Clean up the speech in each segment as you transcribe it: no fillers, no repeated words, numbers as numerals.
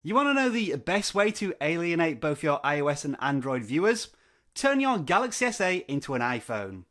You want to know the best way to alienate both your iOS and Android viewers? Turn your Galaxy S8 into an iPhone.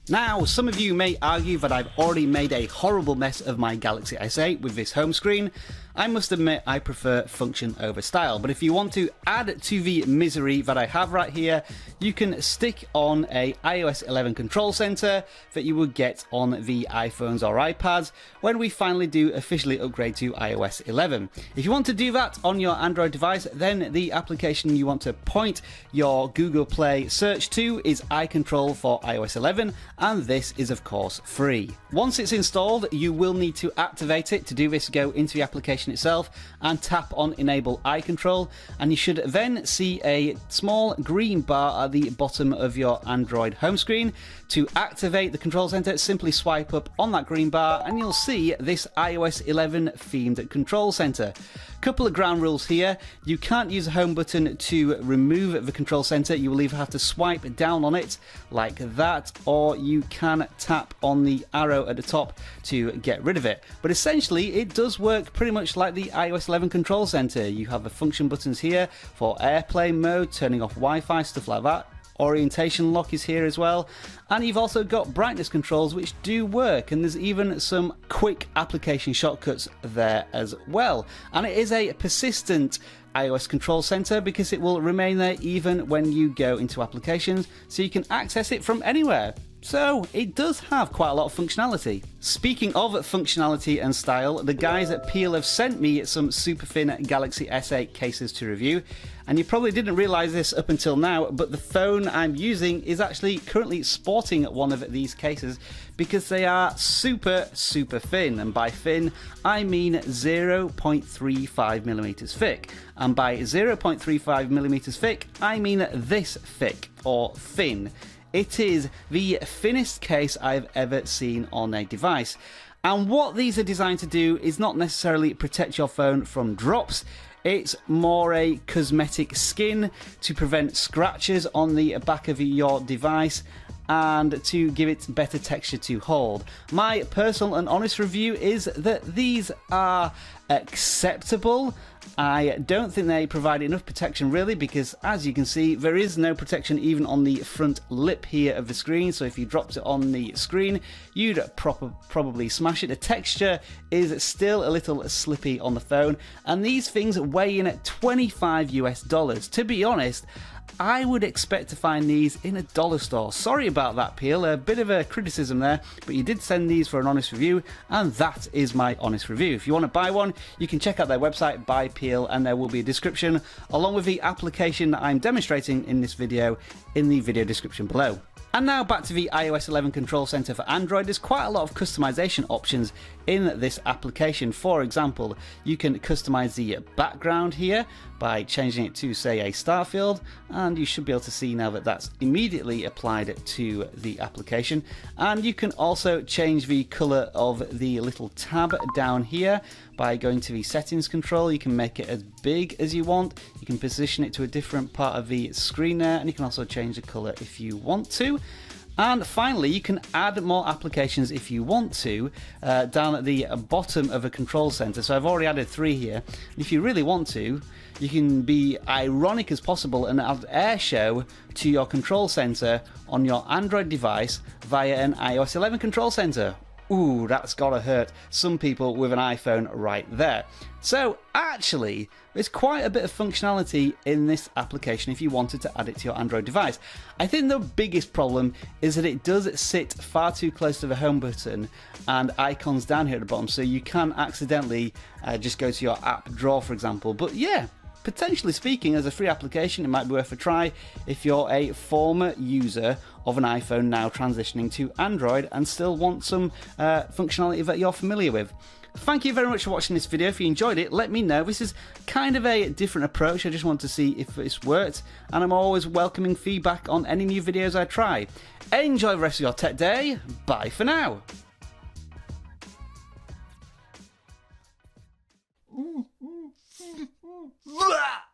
Now, some of you may argue that I've already made a horrible mess of my Galaxy S8 with this home screen. I must admit I prefer function over style, but if you want to add to the misery that I have right here, you can stick on a iOS 11 control center that you would get on the iPhones or iPads when we finally do officially upgrade to iOS 11. If you want to do that on your Android device, then the application you want to point your Google Play search to is iControl for iOS 11, and this is of course free. Once it's installed, you will need to activate it. To do this, go into the application itself and tap on Enable iControl, and you should then see a small green bar at the bottom of your Android home screen. To activate the control center, simply swipe up on that green bar and you'll see this iOS 11 themed control center. Couple of ground rules here. You can't use a home button to remove the control center. You will either have to swipe down on it like that, or you can tap on the arrow at the top to get rid of it. But essentially it does work pretty much like the iOS 11 control center. You have the function buttons here for airplane mode, turning off Wi-Fi, stuff like that. Orientation lock is here as well, and you've also got brightness controls which do work, and there's even some quick application shortcuts there as well. And it is a persistent iOS control center because it will remain there even when you go into applications, so you can access it from anywhere. So it does have quite a lot of functionality. Speaking of functionality and style, the guys at Peel have sent me some super thin Galaxy S8 cases to review, and you probably didn't realize this up until now, but the phone I'm using is actually currently sporting one of these cases because they are super thin, and by thin I mean 0.35mm thick, and by 0.35mm thick I mean this thick or thin. It is the thinnest case I've ever seen on a device. And what these are designed to do is not necessarily protect your phone from drops. It's more a cosmetic skin to prevent scratches on the back of your device and to give it better texture to hold. My personal and honest review is that these are acceptable. I don't think they provide enough protection really, because as you can see there is no protection even on the front lip here of the screen, so if you dropped it on the screen you'd probably smash it. The texture is still a little slippy on the phone, and these things weigh in at $25 US. To be honest, I would expect to find these in a dollar store. Sorry about that, Peel, a bit of a criticism there, but you did send these for an honest review, and that is my honest review. If you want to buy one, you can check out their website, Buy Peel, and there will be a description along with the application that I'm demonstrating in this video in the video description below. And now back to the iOS 11 control center for Android. There's quite a lot of customization options in this application. For example, you can customize the background here by changing it to, say, a star field, and you should be able to see now that that's immediately applied to the application. And you can also change the color of the little tab down here by going to the settings control. You can make it as big as you want, you can position it to a different part of the screen there, and you can also change the color if you want to. And finally, you can add more applications if you want to down at the bottom of a control center. So I've already added 3 here. And if you really want to, you can be ironic as possible and add AirShow to your control center on your Android device via an iOS 11 control center. Ooh, that's gotta hurt some people with an iPhone right there. So actually, there's quite a bit of functionality in this application if you wanted to add it to your Android device. I think the biggest problem is that it does sit far too close to the home button and icons down here at the bottom, so you can accidentally just go to your app drawer, for example. But yeah, potentially speaking, as a free application, it might be worth a try if you're a former user of an iPhone now transitioning to Android and still want some functionality that you're familiar with. Thank you very much for watching this video. If you enjoyed it, let me know. This is kind of a different approach. I just want to see if it's worked, and I'm always welcoming feedback on any new videos I try. Enjoy the rest of your tech day. Bye for now. Blah!